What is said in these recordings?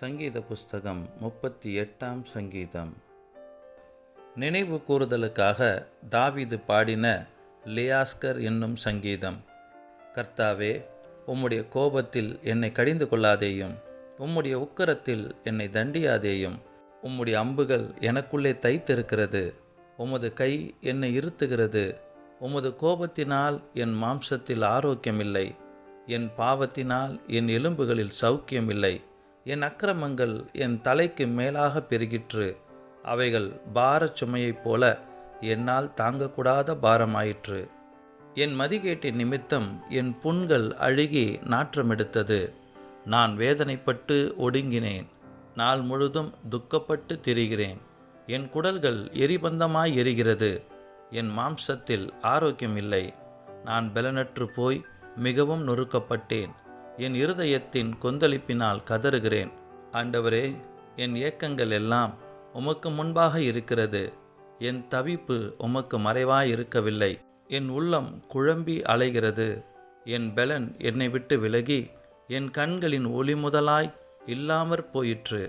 சங்கீத புஸ்தகம் 38ஆம் சங்கீதம். நினைவு கூறுதலுக்காக தாவீது பாடின லியாஸ்கர் என்னும் சங்கீதம். கர்த்தாவே, உம்முடைய கோபத்தில் என்னை கடிந்து கொள்ளாதேயும், உம்முடைய உக்கிரத்தில் என்னை தண்டியாதேயும். உம்முடைய அம்புகள் எனக்குள்ளே தைத்திருக்கிறது, உமது கை என்னை இருத்துகிறது. உமது கோபத்தினால் என் மாம்சத்தில் ஆரோக்கியமில்லை, என் பாவத்தினால் என் எலும்புகளில் சௌக்கியமில்லை. என் அக்கிரமங்கள் என் தலைக்கு மேலாக பெருகிற்று, அவைகள் பாரச் சுமையைப் போல என்னால் தாங்கக்கூடாத பாரமாயிற்று. என் மதிகேட்டின் நிமித்தம் என் புண்கள் அழுகி நாற்றமெடுத்தது. நான் வேதனைப்பட்டு ஒடுங்கினேன், நாள் முழுதும் துக்கப்பட்டு திரிகிறேன். என் குடல்கள் எரிபந்தமாய் எரிகிறது, என் மாம்சத்தில் ஆரோக்கியமில்லை. நான் பலனற்று போய் மிகவும் நொறுக்கப்பட்டேன், என் இருதயத்தின் கொந்தளிப்பினால் கதறுகிறேன். ஆண்டவரே, என் ஏக்கங்கள் எல்லாம் உமக்கு முன்பாக இருக்கிறது, என் தவிப்பு உமக்கு மறைவாய் இருக்கவில்லை. என் உள்ளம் குழம்பி அலைகிறது, என் பலன் என்னை விட்டு விலகி என் கண்களின் ஒளி முதலாய் இல்லாமற் போயிற்று.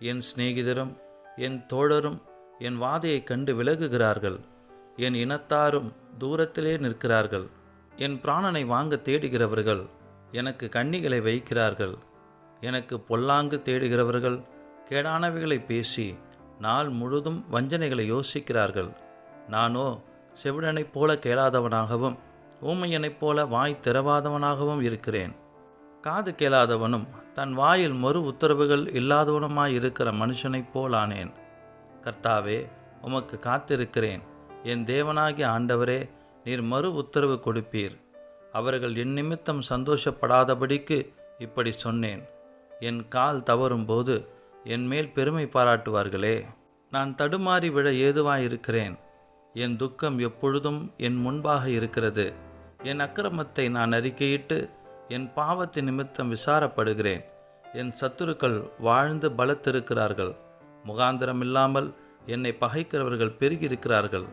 என் சிநேகிதரும் என் தோழரும் என் வாதையைக் கண்டு விலகுகிறார்கள், என் இனத்தாரும் தூரத்திலே நிற்கிறார்கள். என் பிராணனை வாங்க தேடுகிறவர்கள் எனக்கு கண்ணிகளை வைக்கிறார்கள். எனக்கு பொல்லாங்கு தேடுகிறவர்கள் கேடானவைகளை பேசி நாள் முழுதும் வஞ்சனைகளை யோசிக்கிறார்கள். நானோ செவிடனைப் போல கேளாதவனாகவும் ஊமையனைப் போல வாய் திறவாதவனாகவும் இருக்கிறேன். காது கேளாதவனும் தன் வாயில் மறு உத்தரவுகள் இல்லாதவனுமாயிருக்கிற மனுஷனைப் போலானேன். கர்த்தாவே, உமக்கு காத்திருக்கிறேன். என் தேவனாகிய ஆண்டவரே, நீர் மறு உத்தரவு கொடுப்பீர். அவர்கள் என் நிமித்தம் சந்தோஷப்படாதபடிக்கு இப்படி சொன்னேன். என் கால் தவறும்போது என் மேல் பெருமை பாராட்டுவார்களே. நான் தடுமாறி விழ ஏதுவாயிருக்கிறேன். என் துக்கம் எப்பொழுதும் என் முன்பாக இருக்கிறது. என் அக்கிரமத்தை நான் அறிக்கையிட்டு என் பாவத்தின் நிமித்தம் விசாரப்படுகிறேன். என் சத்துருக்கள் வாழ்ந்து பலத்திருக்கிறார்கள். முகாந்திரமில்லாமல் என்னை பகைக்கிறவர்கள் பெருகியிருக்கிறார்கள்.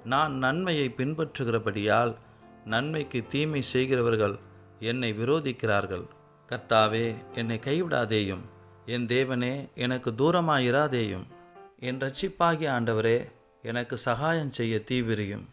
நான் நன்மையை பின்பற்றுகிறபடியால் நன்மைக்கு தீமை செய்கிறவர்கள் என்னை விரோதிக்கிறார்கள். கர்த்தாவே, என்னை கைவிடாதேயும், என் தேவனே, எனக்கு தூரமாயிராதேயும். என் இரட்சிப்பாகிய ஆண்டவரே, எனக்கு சகாயம் செய்ய தீவிரியும்.